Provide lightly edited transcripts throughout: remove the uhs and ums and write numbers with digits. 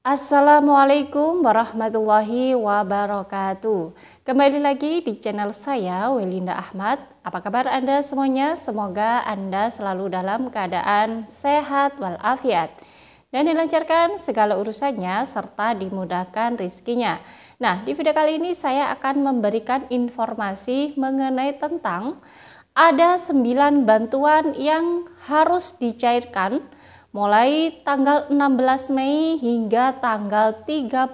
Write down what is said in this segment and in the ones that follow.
Assalamualaikum warahmatullahi wabarakatuh. Kembali lagi di channel saya, Welinda Ahmad. Apa kabar Anda semuanya? Semoga Anda selalu dalam keadaan sehat walafiat dan dilancarkan segala urusannya serta dimudahkan rezekinya. Nah, di video kali ini saya akan memberikan informasi mengenai tentang ada 9 bantuan yang harus dicairkan mulai tanggal 16 Mei hingga tanggal 30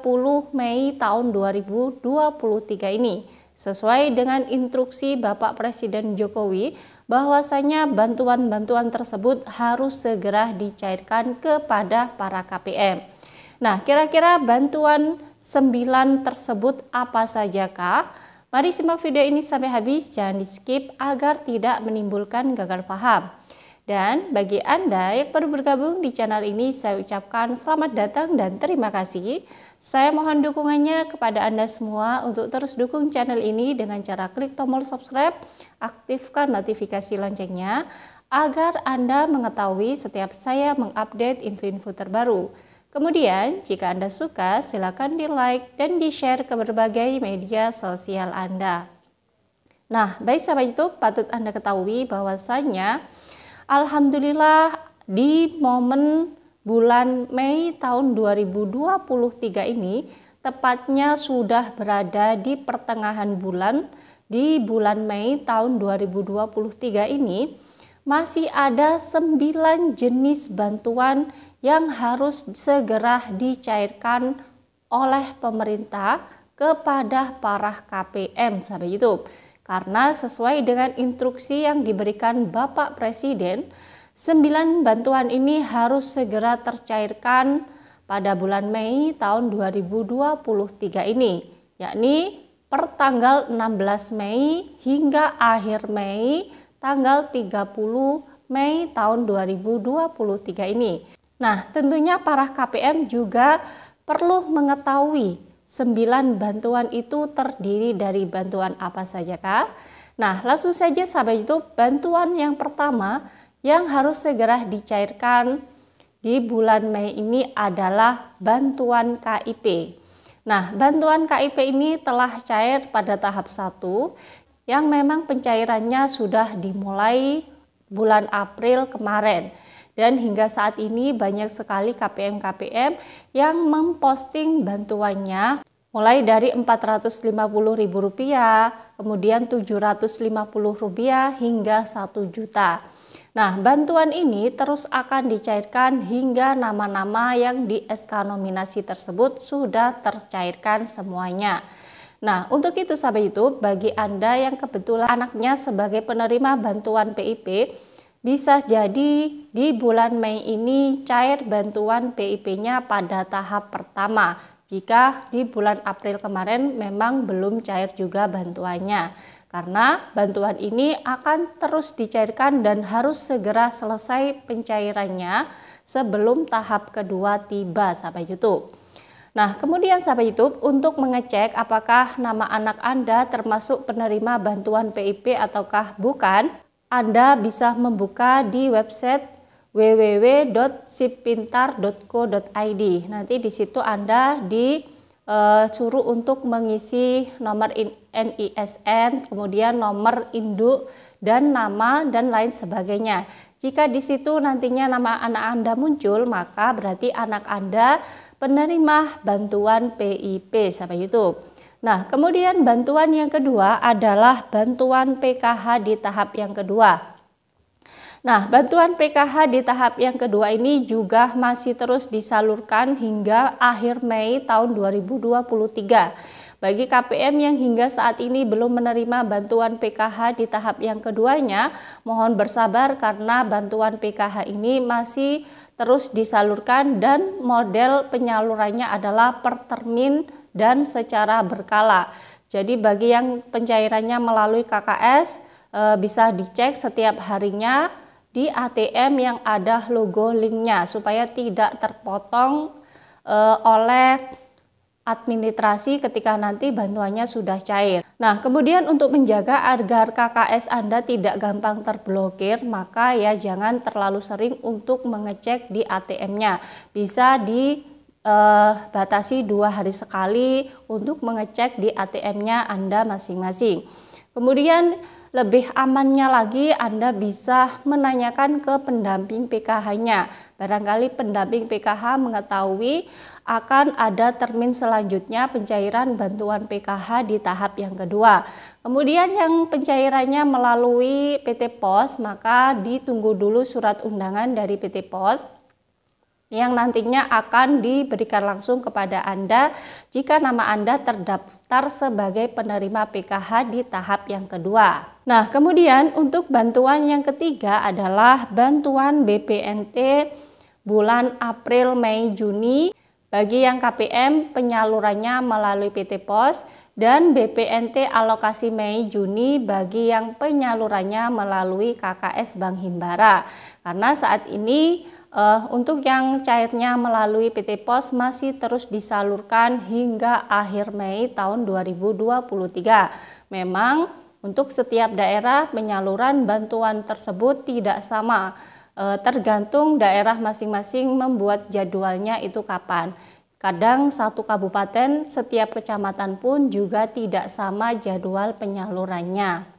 Mei tahun 2023 ini. Sesuai dengan instruksi Bapak Presiden Jokowi bahwasanya bantuan-bantuan tersebut harus segera dicairkan kepada para KPM. Nah, kira-kira bantuan 9 tersebut apa sajakah? Mari simak video ini sampai habis, jangan di skip agar tidak menimbulkan gagal paham. Dan bagi Anda yang baru bergabung di channel ini, saya ucapkan selamat datang dan terima kasih. Saya mohon dukungannya kepada Anda semua untuk terus dukung channel ini dengan cara klik tombol subscribe, aktifkan notifikasi loncengnya, agar Anda mengetahui setiap saya mengupdate info-info terbaru. Kemudian, jika Anda suka, silakan di-like dan di-share ke berbagai media sosial Anda. Nah, baik sahabat YouTube, patut Anda ketahui bahwasanya alhamdulillah di momen bulan Mei tahun 2023 ini, tepatnya sudah berada di pertengahan bulan, di bulan Mei tahun 2023 ini, masih ada 9 jenis bantuan yang harus segera dicairkan oleh pemerintah kepada para KPM sahabat YouTube. Karena sesuai dengan instruksi yang diberikan Bapak Presiden, 9 bantuan ini harus segera tercairkan pada bulan Mei tahun 2023 ini, yakni per tanggal 16 Mei hingga akhir Mei tanggal 30 Mei tahun 2023 ini. Nah, tentunya para KPM juga perlu mengetahui 9 bantuan itu terdiri dari bantuan apa saja kah? Nah, langsung saja sahabat YouTube, bantuan yang pertama yang harus segera dicairkan di bulan Mei ini adalah bantuan KIP. Nah, bantuan KIP ini telah cair pada tahap 1 yang memang pencairannya sudah dimulai bulan April kemarin. Dan hingga saat ini banyak sekali KPM-KPM yang memposting bantuannya mulai dari Rp450.000, kemudian Rp750.000 hingga 1 juta. Nah, bantuan ini terus akan dicairkan hingga nama-nama yang di SK nominasi tersebut sudah tercairkan semuanya. Nah, untuk itu sahabat YouTube, bagi Anda yang kebetulan anaknya sebagai penerima bantuan PIP, bisa jadi di bulan Mei ini cair bantuan PIP-nya pada tahap pertama. Jika di bulan April kemarin memang belum cair juga bantuannya. Karena bantuan ini akan terus dicairkan dan harus segera selesai pencairannya sebelum tahap kedua tiba sahabat YouTube. Nah, kemudian sahabat YouTube, untuk mengecek apakah nama anak Anda termasuk penerima bantuan PIP ataukah bukan, Anda bisa membuka di website www.sippintar.co.id. Nanti di situ Anda disuruh untuk mengisi nomor NISN, kemudian nomor induk dan nama dan lain sebagainya. Jika di situ nantinya nama anak Anda muncul, maka berarti anak Anda penerima bantuan PIP sahabat YouTube. Nah, kemudian bantuan yang kedua adalah bantuan PKH di tahap yang kedua. Nah, bantuan PKH di tahap yang kedua ini juga masih terus disalurkan hingga akhir Mei tahun 2023. Bagi KPM yang hingga saat ini belum menerima bantuan PKH di tahap yang keduanya, mohon bersabar karena bantuan PKH ini masih terus disalurkan dan model penyalurannya adalah per termin dan secara berkala. Jadi bagi yang pencairannya melalui KKS bisa dicek setiap harinya di ATM yang ada logo linknya supaya tidak terpotong oleh administrasi ketika nanti bantuannya sudah cair. Nah, kemudian untuk menjaga agar KKS Anda tidak gampang terblokir, maka ya jangan terlalu sering untuk mengecek di ATM-nya. Bisa di batasi 2 hari sekali untuk mengecek di ATM-nya Anda masing-masing. Kemudian lebih amannya lagi Anda bisa menanyakan ke pendamping PKH-nya. Barangkali pendamping PKH mengetahui akan ada termin selanjutnya pencairan bantuan PKH di tahap yang kedua. Kemudian yang pencairannya melalui PT Pos, maka ditunggu dulu surat undangan dari PT Pos yang nantinya akan diberikan langsung kepada Anda jika nama Anda terdaftar sebagai penerima PKH di tahap yang kedua. Nah, kemudian untuk bantuan yang ketiga adalah bantuan BPNT bulan April, Mei, Juni bagi yang KPM penyalurannya melalui PT Pos dan BPNT alokasi Mei, Juni bagi yang penyalurannya melalui KKS Bank Himbara. Karena saat ini untuk yang cairnya melalui PT Pos masih terus disalurkan hingga akhir Mei tahun 2023. Memang untuk setiap daerah penyaluran bantuan tersebut tidak sama, tergantung daerah masing-masing membuat jadwalnya itu kapan. Kadang satu kabupaten, setiap kecamatan pun juga tidak sama jadwal penyalurannya.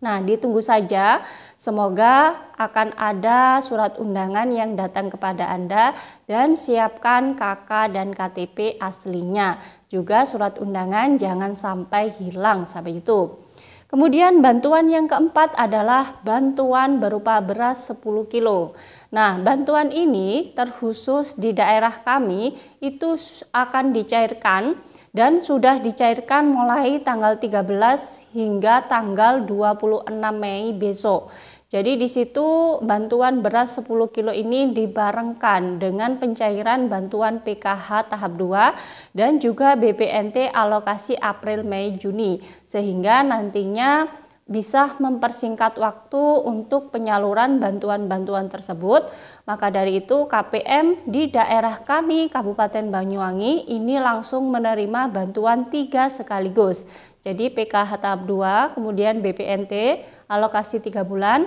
Nah, ditunggu saja, semoga akan ada surat undangan yang datang kepada Anda dan siapkan KK dan KTP aslinya. Juga surat undangan jangan sampai hilang sampai itu. Kemudian bantuan yang keempat adalah bantuan berupa beras 10 kilo. Nah, bantuan ini terkhusus di daerah kami itu akan dicairkan dan sudah dicairkan mulai tanggal 13 hingga tanggal 26 Mei besok. Jadi di situ bantuan beras 10 kilo ini dibarengkan dengan pencairan bantuan PKH tahap 2 dan juga BPNT alokasi April, Mei, Juni. Sehingga nantinya bisa mempersingkat waktu untuk penyaluran bantuan-bantuan tersebut. Maka dari itu KPM di daerah kami Kabupaten Banyuwangi ini langsung menerima bantuan 3 sekaligus. Jadi PKH tahap 2, kemudian BPNT alokasi 3 bulan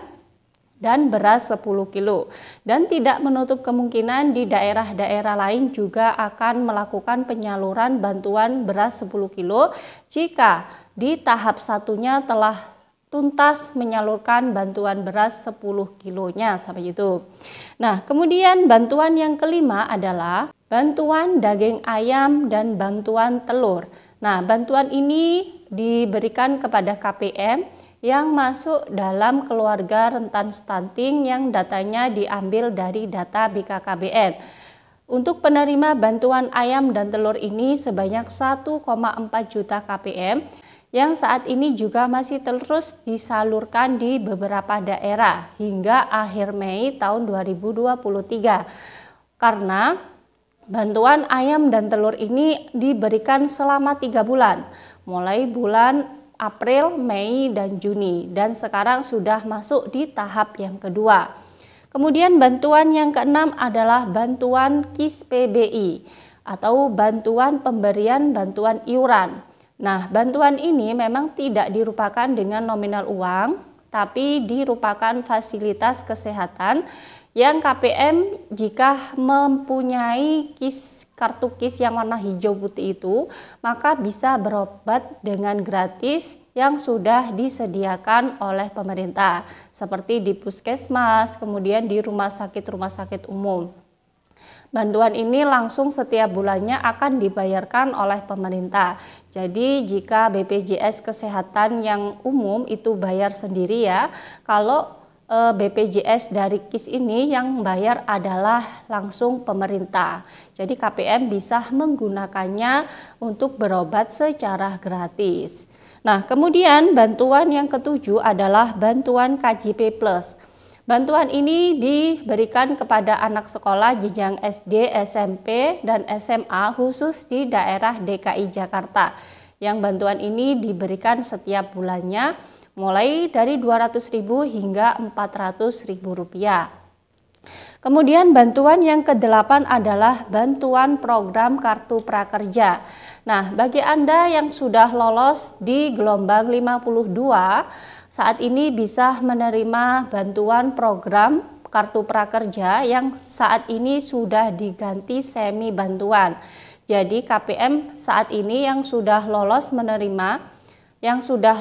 dan beras 10 kilo. Dan tidak menutup kemungkinan di daerah-daerah lain juga akan melakukan penyaluran bantuan beras 10 kilo jika di tahap satunya telah tuntas menyalurkan bantuan beras 10 kilonya sampai itu. Nah, kemudian bantuan yang kelima adalah bantuan daging ayam dan bantuan telur. Nah, bantuan ini diberikan kepada KPM yang masuk dalam keluarga rentan stunting yang datanya diambil dari data BKKBN. Untuk penerima bantuan ayam dan telur ini sebanyak 1,4 juta KPM yang saat ini juga masih terus disalurkan di beberapa daerah hingga akhir Mei tahun 2023. Karena bantuan ayam dan telur ini diberikan selama 3 bulan, mulai bulan April, Mei, dan Juni, dan sekarang sudah masuk di tahap yang kedua. Kemudian bantuan yang keenam adalah bantuan KIS PBI atau bantuan pemberian bantuan iuran. Nah, bantuan ini memang tidak dirupakan dengan nominal uang, tapi dirupakan fasilitas kesehatan yang KPM jika mempunyai kartu KIS yang warna hijau putih itu, maka bisa berobat dengan gratis yang sudah disediakan oleh pemerintah, seperti di puskesmas, kemudian di rumah sakit umum. Bantuan ini langsung setiap bulannya akan dibayarkan oleh pemerintah. Jadi jika BPJS Kesehatan yang umum itu bayar sendiri ya, kalau BPJS dari KIS ini yang bayar adalah langsung pemerintah. Jadi KPM bisa menggunakannya untuk berobat secara gratis. Nah, kemudian bantuan yang ketujuh adalah bantuan KJP Plus. Bantuan ini diberikan kepada anak sekolah jenjang SD, SMP, dan SMA khusus di daerah DKI Jakarta. Yang bantuan ini diberikan setiap bulannya mulai dari Rp200.000 hingga Rp400.000. Kemudian bantuan yang ke-8 adalah bantuan program Kartu Prakerja. Nah, bagi Anda yang sudah lolos di gelombang 52, saat ini bisa menerima bantuan program kartu prakerja yang saat ini sudah diganti semi bantuan. Jadi KPM saat ini yang sudah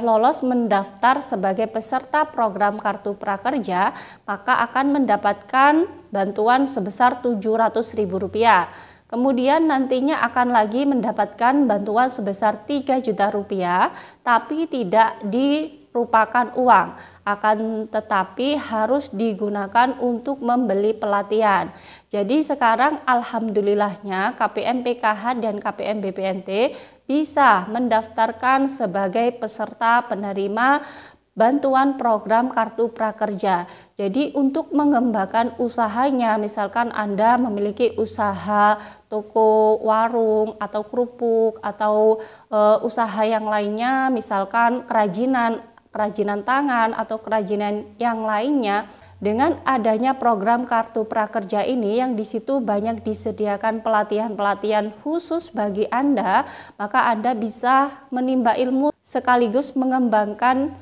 lolos mendaftar sebagai peserta program kartu prakerja, maka akan mendapatkan bantuan sebesar Rp700.000. Kemudian nantinya akan lagi mendapatkan bantuan sebesar Rp3 juta, tapi tidak dirupakan uang, akan tetapi harus digunakan untuk membeli pelatihan. Jadi sekarang alhamdulillahnya KPM PKH dan KPM BPNT bisa mendaftarkan sebagai peserta penerima bantuan program kartu prakerja. Jadi untuk mengembangkan usahanya, misalkan Anda memiliki usaha toko warung atau kerupuk atau usaha yang lainnya, misalkan kerajinan tangan atau kerajinan yang lainnya, dengan adanya program kartu prakerja ini yang di situ banyak disediakan pelatihan-pelatihan khusus bagi Anda, maka Anda bisa menimba ilmu sekaligus mengembangkan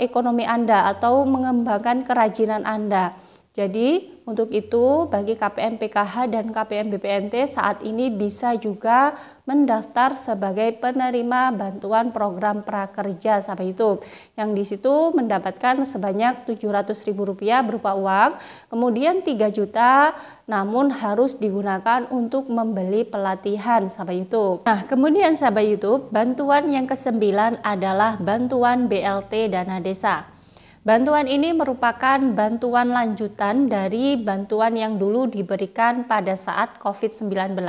ekonomi Anda atau mengembangkan kerajinan Anda. Jadi untuk itu bagi KPM PKH dan KPM BPNT saat ini bisa juga mendaftar sebagai penerima bantuan program prakerja sahabat YouTube, yang di situ mendapatkan sebanyak Rp700.000 berupa uang, kemudian 3 juta, namun harus digunakan untuk membeli pelatihan sahabat YouTube. Nah, kemudian sahabat YouTube, bantuan yang ke-9 adalah bantuan BLT Dana Desa. Bantuan ini merupakan bantuan lanjutan dari bantuan yang dulu diberikan pada saat COVID-19.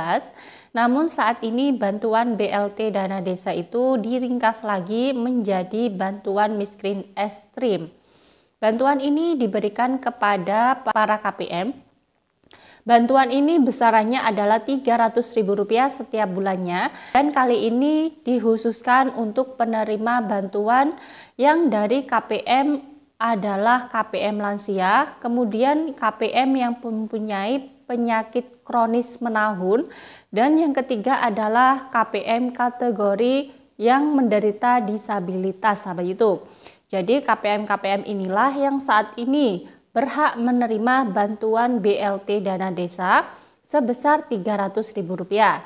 Namun saat ini bantuan BLT Dana Desa itu diringkas lagi menjadi bantuan miskin ekstrim. Bantuan ini diberikan kepada para KPM. Bantuan ini besarannya adalah Rp300.000 setiap bulannya, dan kali ini dikhususkan untuk penerima bantuan yang dari KPM adalah KPM lansia, kemudian KPM yang mempunyai penyakit kronis menahun, dan yang ketiga adalah KPM kategori yang menderita disabilitas sahabat YouTube. Jadi KPM-KPM inilah yang saat ini berhak menerima bantuan BLT Dana Desa sebesar Rp300.000.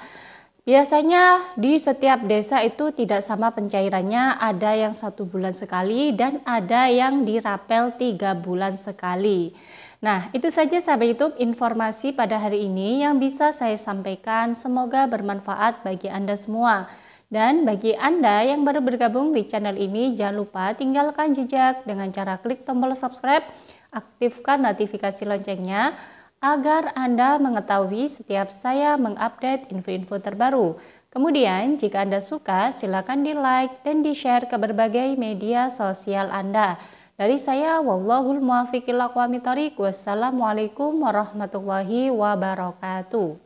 Biasanya di setiap desa itu tidak sama pencairannya, ada yang 1 bulan sekali dan ada yang dirapel 3 bulan sekali. Nah, itu saja sahabat YouTube informasi pada hari ini yang bisa saya sampaikan, semoga bermanfaat bagi Anda semua. Dan bagi Anda yang baru bergabung di channel ini, jangan lupa tinggalkan jejak dengan cara klik tombol subscribe, aktifkan notifikasi loncengnya, agar Anda mengetahui setiap saya mengupdate info-info terbaru. Kemudian, jika Anda suka, silakan di-like dan di-share ke berbagai media sosial Anda. Dari saya, wallahul muwaffiq ila aqwamit thoriq. Wassalamualaikum warahmatullahi wabarakatuh.